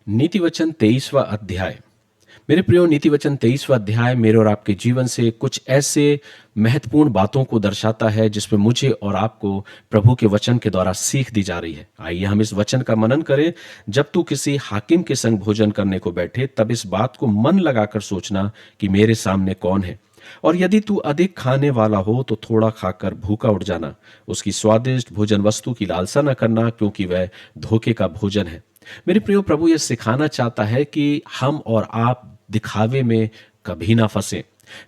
नीति वचन 23वां अध्याय। मेरे प्रियो, नीति वचन 23वां अध्याय मेरे और आपके जीवन से कुछ ऐसे महत्वपूर्ण बातों को दर्शाता है जिसमें मुझे और आपको प्रभु के वचन के द्वारा सीख दी जा रही है। आइए हम इस वचन का मनन करें। जब तू किसी हाकिम के संग भोजन करने को बैठे, तब इस बात को मन लगाकर सोचना कि मेरे सामने कौन है, और यदि तू अधिक खाने वाला हो तो थोड़ा खाकर भूखा उठ जाना। उसकी स्वादिष्ट भोजन वस्तु की लालसा न करना, क्योंकि वह धोखे का भोजन है। मेरे प्रियो, प्रभु यह सिखाना चाहता है कि हम और आप दिखावे में कभी ना फंसे।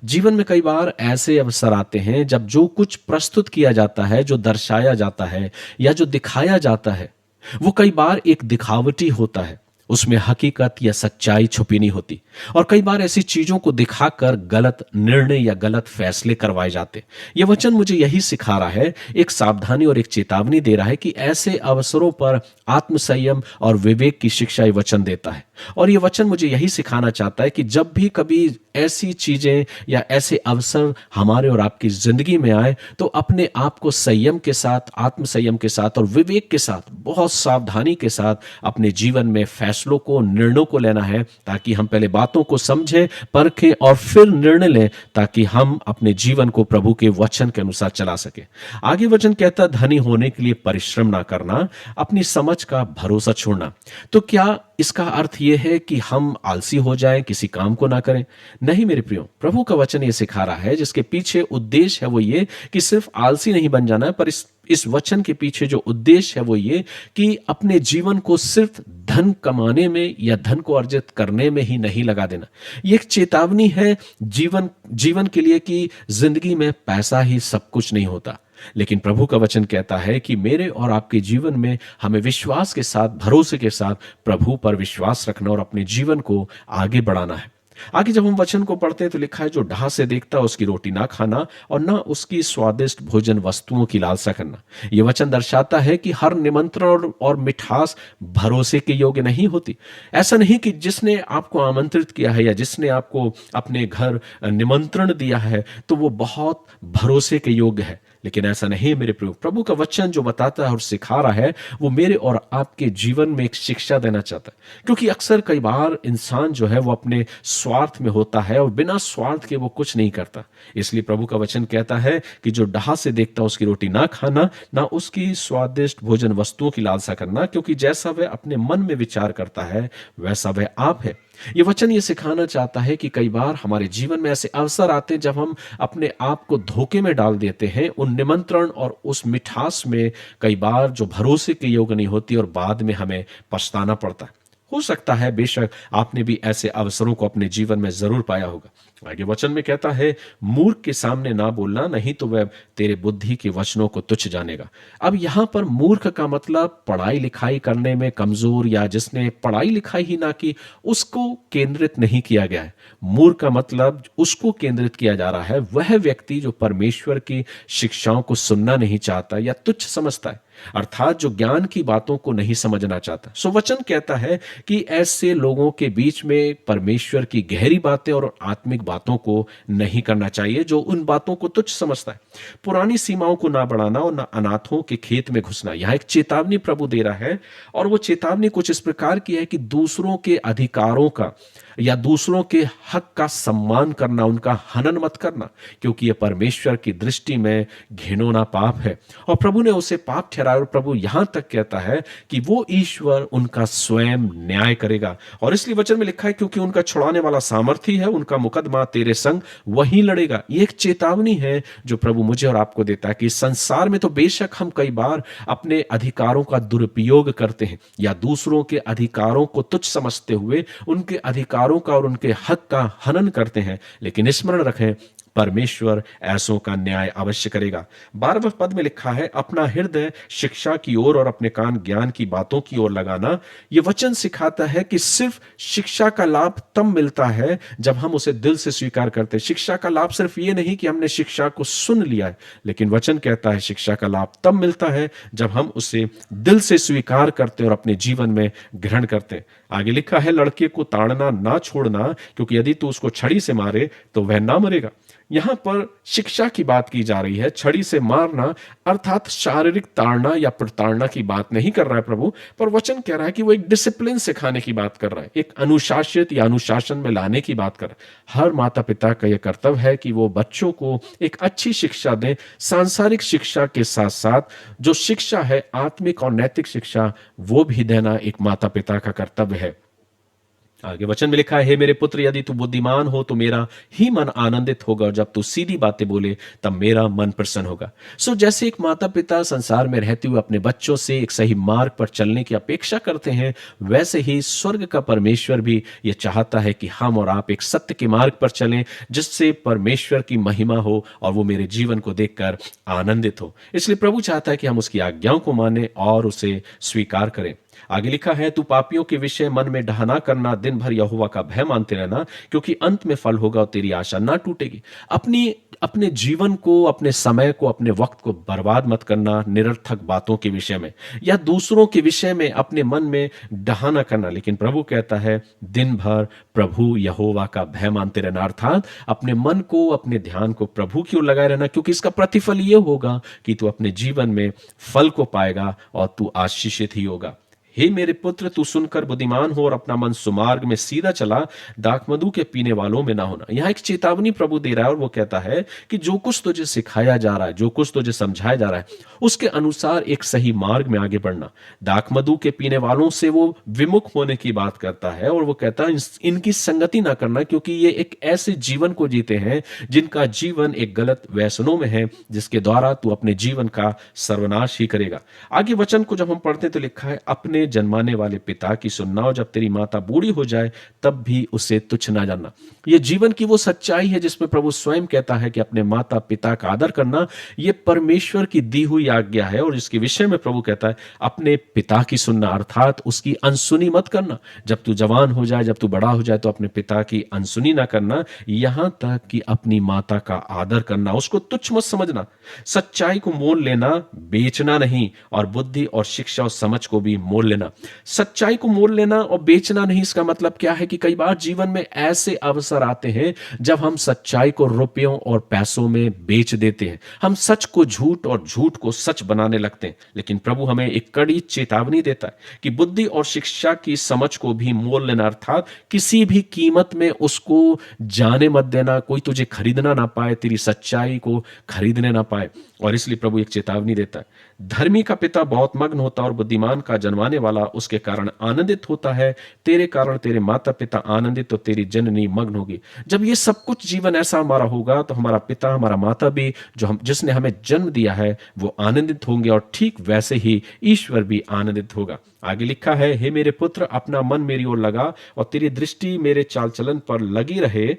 जीवन में कई बार ऐसे अवसर आते हैं जब जो कुछ प्रस्तुत किया जाता है, जो दर्शाया जाता है या जो दिखाया जाता है, वो कई बार एक दिखावटी होता है। उसमें हकीकत या सच्चाई छुपी नहीं होती। और कई बार ऐसी चीजों को दिखाकर गलत निर्णय या गलत फैसले करवाए जाते। यह वचन मुझे यही सिखा रहा है, एक सावधानी और एक चेतावनी दे रहा है कि ऐसे अवसरों पर आत्मसंयम और विवेक की शिक्षा ये वचन देता है। और यह वचन मुझे यही सिखाना चाहता है कि जब भी कभी ऐसी चीजें या ऐसे अवसर हमारे और आपकी जिंदगी में आए, तो अपने आप को संयम के साथ, आत्मसंयम के साथ और विवेक के साथ, बहुत सावधानी के साथ अपने जीवन में फैसलों को, निर्णयों को लेना है, ताकि हम पहले बातों को समझें, परखें और फिर निर्णय लें, ताकि हम अपने जीवन को प्रभु के वचन के अनुसार चला सके। आगे वचन कहता है, धनी होने के लिए परिश्रम ना करना, अपनी समझ का भरोसा छोड़ना। तो क्या इसका अर्थ यह है कि हम आलसी हो जाएं, किसी काम को ना करें? नहीं मेरे प्रियो, प्रभु का वचन ये सिखा रहा है, जिसके पीछे उद्देश्य है वो ये कि सिर्फ आलसी नहीं बन जाना है, पर इस वचन के पीछे जो उद्देश्य है वो ये कि अपने जीवन को सिर्फ धन कमाने में या धन को अर्जित करने में ही नहीं लगा देना। ये एक चेतावनी है जीवन के लिए कि जिंदगी में पैसा ही सब कुछ नहीं होता। लेकिन प्रभु का वचन कहता है कि मेरे और आपके जीवन में हमें विश्वास के साथ, भरोसे के साथ प्रभु पर विश्वास रखना और अपने जीवन को आगे बढ़ाना है। आगे जब हम वचन को पढ़ते हैं तो लिखा है, जो ढाह से देखता है उसकी रोटी ना खाना और ना उसकी स्वादिष्ट भोजन वस्तुओं की लालसा करना। यह वचन दर्शाता है कि हर निमंत्रण और मिठास भरोसे के योग्य नहीं होती। ऐसा नहीं कि जिसने आपको आमंत्रित किया है या जिसने आपको अपने घर निमंत्रण दिया है तो वो बहुत भरोसे के योग्य है, लेकिन ऐसा नहीं है मेरे प्रभु। प्रभु का वचन जो बताता है और सिखा रहा है, वो मेरे और आपके जीवन में एक शिक्षा देना चाहता है। क्योंकि अक्सर कई बार इंसान जो है वो अपने स्वार्थ में होता है और बिना स्वार्थ के वो कुछ नहीं करता। इसलिए प्रभु का वचन कहता है कि जो ढाह से देखता उसकी रोटी ना खाना, ना उसकी स्वादिष्ट भोजन वस्तुओं की लालसा करना, क्योंकि जैसा वह अपने मन में विचार करता है वैसा वह आप है। ये वचन ये सिखाना चाहता है कि कई बार हमारे जीवन में ऐसे अवसर आते हैं जब हम अपने आप को धोखे में डाल देते हैं, उन निमंत्रण और उस मिठास में, कई बार जो भरोसे के योग्य नहीं होती, और बाद में हमें पछताना पड़ता है। हो सकता है बेशक आपने भी ऐसे अवसरों को अपने जीवन में जरूर पाया होगा। आगे वचन में कहता है, मूर्ख के सामने ना बोलना, नहीं तो वह तेरे बुद्धि के वचनों को तुच्छ जानेगा। अब यहां पर मूर्ख का मतलब पढ़ाई लिखाई करने में कमजोर या जिसने पढ़ाई लिखाई ही ना की, उसको केंद्रित नहीं किया गया है। मूर्ख का मतलब उसको केंद्रित किया जा रहा है, वह व्यक्ति जो परमेश्वर की शिक्षाओं को सुनना नहीं चाहता या तुच्छ समझता है, अर्थात जो ज्ञान की बातों को नहीं समझना चाहता। सो वचन कहता है कि ऐसे लोगों के बीच में परमेश्वर की गहरी बातें और आत्मिक बातों को नहीं करना चाहिए, जो उन बातों को तुच्छ समझता है। पुरानी सीमाओं को ना बढ़ाना और ना अनाथों के खेत में घुसना, यहां एक चेतावनी प्रभु दे रहा है। और वो चेतावनी कुछ इस प्रकार की है कि दूसरों के अधिकारों का या दूसरों के हक का सम्मान करना, उनका हनन मत करना, क्योंकि यह परमेश्वर की दृष्टि में घिनौना पाप है और प्रभु ने उसे पाप ठहराया। और प्रभु यहां तक कहता है कि वो ईश्वर उनका स्वयं न्याय करेगा। और इसलिए वचन में लिखा है, क्योंकि उनका छुड़ाने वाला सामर्थी है, उनका मुकदमा तेरे संग वही लड़ेगा। ये एक चेतावनी है जो प्रभु मुझे और आपको देता है कि संसार में तो बेशक हम कई बार अपने अधिकारों का दुरुपयोग करते हैं या दूसरों के अधिकारों को तुच्छ समझते हुए उनके अधिकारों का और उनके हक का हनन करते हैं, लेकिन स्मरण रखें, परमेश्वर ऐसों का न्याय अवश्य करेगा। 12वें पद में लिखा है, अपना हृदय शिक्षा की ओर और अपने कान ज्ञान की बातों की ओर लगाना। यह वचन सिखाता है कि सिर्फ शिक्षा का लाभ तब मिलता है जब हम उसे दिल से स्वीकार करते हैं। शिक्षा का लाभ सिर्फ ये नहीं कि हमने शिक्षा को सुन लिया है, लेकिन वचन कहता है शिक्षा का लाभ तब मिलता है जब हम उसे दिल से स्वीकार करते और अपने जीवन में ग्रहण करते। आगे लिखा है, लड़के को ताड़ना ना छोड़ना, क्योंकि यदि तू उसको छड़ी से मारे तो वह ना मरेगा। यहां पर शिक्षा की बात की जा रही है, छड़ी से मारना अर्थात शारीरिक ताड़ना या प्रताड़ना की बात नहीं कर रहा है प्रभु, पर वचन कह रहा है कि वो एक डिसिप्लिन सिखाने की बात कर रहा है, एक अनुशासित या अनुशासन में लाने की बात कर रहा है। हर माता पिता का यह कर्तव्य है कि वो बच्चों को एक अच्छी शिक्षा दें, सांसारिक शिक्षा के साथ साथ जो शिक्षा है आत्मिक और नैतिक शिक्षा वो भी देना एक माता पिता का कर्तव्य है। आगे वचन में लिखा है, हे मेरे पुत्र, यदि तू बुद्धिमान हो तो मेरा ही मन आनंदित होगा, और जब तू सीधी बातें बोले तब मेरा मन प्रसन्न होगा। जैसे एक माता पिता संसार में रहते हुए अपने बच्चों से एक सही मार्ग पर चलने की अपेक्षा करते हैं, वैसे ही स्वर्ग का परमेश्वर भी यह चाहता है कि हम और आप एक सत्य के मार्ग पर चलें, जिससे परमेश्वर की महिमा हो और वो मेरे जीवन को देखकर आनंदित हो। इसलिए प्रभु चाहता है कि हम उसकी आज्ञाओं को माने और उसे स्वीकार करें। आगे लिखा है, तू पापियों के विषय मन में डहा करना, दिन भर यहोवा का भय मानते रहना, क्योंकि अंत में फल होगा और तेरी आशा ना टूटेगी। अपने जीवन को, अपने समय को, अपने वक्त को बर्बाद मत करना निरर्थक बातों के विषय में या दूसरों के विषय में अपने मन में डहा करना, लेकिन प्रभु कहता है दिन भर प्रभु यहोवा का भय मानते रहना, अर्थात अपने मन को, अपने ध्यान को प्रभु की ओर लगाए रहना, क्योंकि इसका प्रतिफल यह होगा कि तू अपने जीवन में फल को पाएगा और तू आशीषित ही होगा। हे मेरे पुत्र, तू सुनकर बुद्धिमान हो और अपना मन सुमार्ग में सीधा चला, दाखमधु के पीने वालों में ना होना। यहां एक चेतावनी प्रभु दे रहा है और वो कहता है कि जो कुछ तुझे सिखाया जा रहा है, जो कुछ तुझे समझाया जा रहा है, उसके अनुसार एक सही मार्ग में आगे बढ़ना। दाखमधु के पीने वालों से वो विमुख होने की बात करता है और वो कहता है इनकी संगति ना करना, क्योंकि ये एक ऐसे जीवन को जीते हैं जिनका जीवन एक गलत व्यसनों में है, जिसके द्वारा तू अपने जीवन का सर्वनाश ही करेगा। आगे वचन को जब हम पढ़ते तो लिखा है, अपने जन्माने वाले पिता की सुनना, और जब तेरी माता बूढ़ी हो जाए तब भी उसे तुच्छ ना जानना। यह जीवन की वो सच्चाई है जिसमें प्रभु स्वयं कहता है कि अपने माता पिता का आदर करना यह परमेश्वर की दी हुई आज्ञा है, और इसके विषय में प्रभु कहता है अपने पिता की सुनना, अर्थात उसकी अनसुनी मत करना। जब तू जवान हो जाए, जब तू बड़ा हो जाए, तो अपने पिता की अनसुनी ना करना, यहां तक कि अपनी माता का आदर करना, उसको तुच्छ मत समझना। सच्चाई को मोल लेना, बेचना नहीं, और बुद्धि और शिक्षा और समझ को भी मोल लेना। सच्चाई को मोल लेना और बेचना नहीं, इसका मतलब क्या है कि कई बार जीवन में ऐसे अवसर आते हैं जब हम सच्चाई को रुपयों और पैसों में बेच देते हैं, हम सच को झूठ और झूठ को सच बनाने लगते हैं। लेकिन प्रभु हमें एक कड़ी चेतावनी देता है कि बुद्धि और शिक्षा की समझ को भी मोल लेना, अर्थात किसी भी कीमत में उसको जाने मत देना, कोई तुझे खरीदना ना पाए, तेरी सच्चाई को खरीदने ना पाए। और इसलिए प्रभु एक चेतावनी देता है, धर्मी का पिता बहुत मग्न होता है और बुद्धिमान का जन्माने वाला उसके कारण आनंदित होता है। तेरे कारण तेरे माता पिता आनंदित तो तेरी जननी मग्न होगी। जब ये सब कुछ जीवन ऐसा हमारा होगा तो हमारा पिता, हमारा माता भी, जिसने हमें जन्म दिया है, वो आनंदित होंगे, और ठीक वैसे ही ईश्वर भी आनंदित होगा। आगे लिखा है, हे मेरे पुत्र, अपना मन मेरी ओर लगा और तेरी दृष्टि मेरे चाल चलन पर लगी रहे।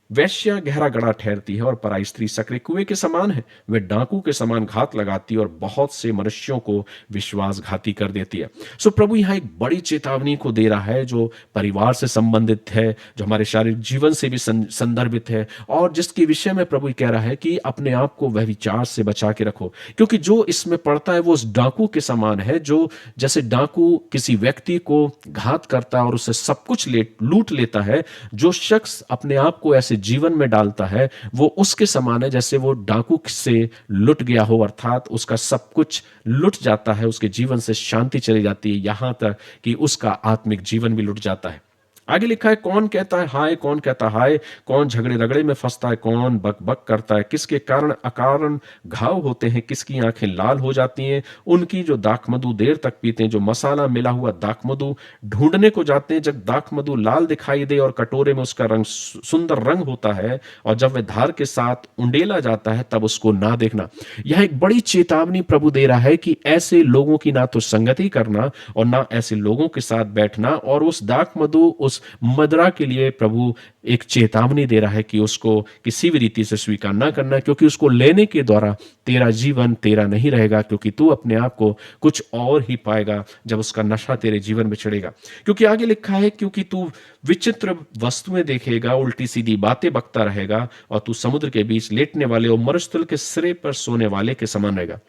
वैश्या गहरा गड़ा ठहरती है और पराई स्त्री सकरे कुएं के समान है। वे डाकू के समान घात लगाती है और बहुत से मनुष्यों को विश्वासघाती कर देती है। प्रभु यहाँ एक बड़ी चेतावनी को दे रहा है जो परिवार से संबंधित है, जो हमारे शारीरिक जीवन से भी संदर्भित है, और जिसके विषय में प्रभु कह रहा है कि अपने आप को वह विचार से बचा के रखो, क्योंकि जो इसमें पड़ता है वो उस डाकू के समान है, जो जैसे डाकू किसी व्यक्ति को घात करता है और उससे सब कुछ लूट लेता है। जो शख्स अपने आप को ऐसे जीवन में डालता है वो उसके समान है जैसे वो डाकू से लुट गया हो, अर्थात उसका सब कुछ लुट जाता है, उसके जीवन से शांति चली जाती है, यहां तक कि उसका आत्मिक जीवन भी लुट जाता है। आगे लिखा है, कौन कहता है हाय, कौन कहता है हाय, कौन झगड़े रगड़े में फंसता है, कौन बक बक करता है, किसके कारण अकारण घाव होते हैं, किसकी आंखें लाल हो जाती हैं, उनकी जो दाखमधु देर तक पीते हैं, जो मसाला मिला हुआ दाखमधु ढूंढने को जाते हैं। जब दाखमधु लाल दिखाई दे और कटोरे में उसका रंग सुंदर रंग होता है, और जब वह धार के साथ उंडेला जाता है तब उसको ना देखना। यह एक बड़ी चेतावनी प्रभु दे रहा है कि ऐसे लोगों की ना तो संगति करना और ना ऐसे लोगों के साथ बैठना, और उस दाखमधु, उस मदरा के लिए प्रभु एक चेतावनी दे रहा है कि उसको किसी भी रीति से स्वीकार ना करना, क्योंकि उसको लेने के द्वारा तेरा जीवन तेरा नहीं रहेगा, क्योंकि तू अपने आप को कुछ और ही पाएगा जब उसका नशा तेरे जीवन में चढ़ेगा। क्योंकि आगे लिखा है, क्योंकि तू विचित्र वस्तुएं देखेगा, उल्टी सीधी बातें बकता रहेगा, और तू समुद्र के बीच लेटने वाले और मरुस्थल के सिरे पर सोने वाले के समान रहेगा।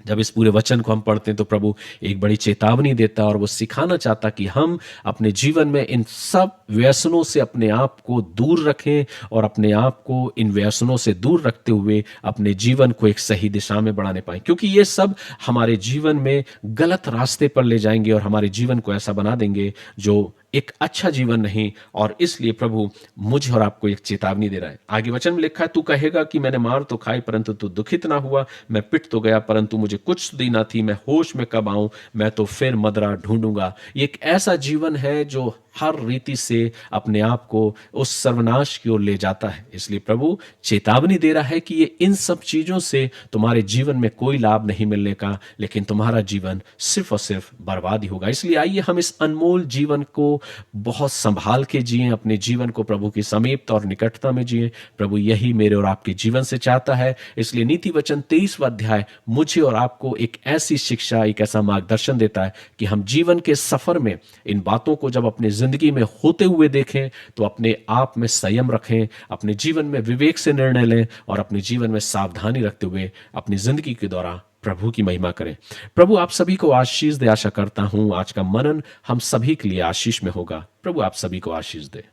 जब इस पूरे वचन को हम पढ़ते हैं तो प्रभु एक बड़ी चेतावनी देता है और वो सिखाना चाहता कि हम अपने जीवन में इन सब व्यसनों से अपने आप को दूर रखें और अपने आप को इन व्यसनों से दूर रखते हुए अपने जीवन को एक सही दिशा में बढ़ाने पाएं, क्योंकि ये सब हमारे जीवन में गलत रास्ते पर ले जाएंगे और हमारे जीवन को ऐसा बना देंगे जो एक अच्छा जीवन नहीं। और इसलिए प्रभु मुझे और आपको एक चेतावनी दे रहा है। आगे वचन में लिखा है, तू कहेगा कि मैंने मार तो खाई परंतु तू दुखित ना हुआ, मैं पिट तो गया परंतु मुझे कुछ सुधि ना थी, मैं होश में कब आऊं, मैं तो फिर मदरा ढूंढूंगा। ये एक ऐसा जीवन है जो हर रीति से अपने आप को उस सर्वनाश की ओर ले जाता है। इसलिए प्रभु चेतावनी दे रहा है कि ये इन सब चीजों से तुम्हारे जीवन में कोई लाभ नहीं मिलने का, लेकिन तुम्हारा जीवन सिर्फ और सिर्फ बर्बाद ही होगा। इसलिए आइए हम इस अनमोल जीवन को बहुत संभाल के जिए, अपने जीवन को प्रभु की समीपता और निकटता में जिए। प्रभु यही मेरे और आपके जीवन से चाहता है। इसलिए नीति वचन 23वां अध्याय मुझे और आपको एक ऐसी शिक्षा, एक ऐसा मार्गदर्शन देता है कि हम जीवन के सफर में इन बातों को जब अपने जिंदगी में होते हुए देखें तो अपने आप में संयम रखें, अपने जीवन में विवेक से निर्णय लें और अपने जीवन में सावधानी रखते हुए अपनी जिंदगी के दौरान प्रभु की महिमा करें। प्रभु आप सभी को आशीष दे। आशा करता हूं आज का मनन हम सभी के लिए आशीष में होगा। प्रभु आप सभी को आशीष दे।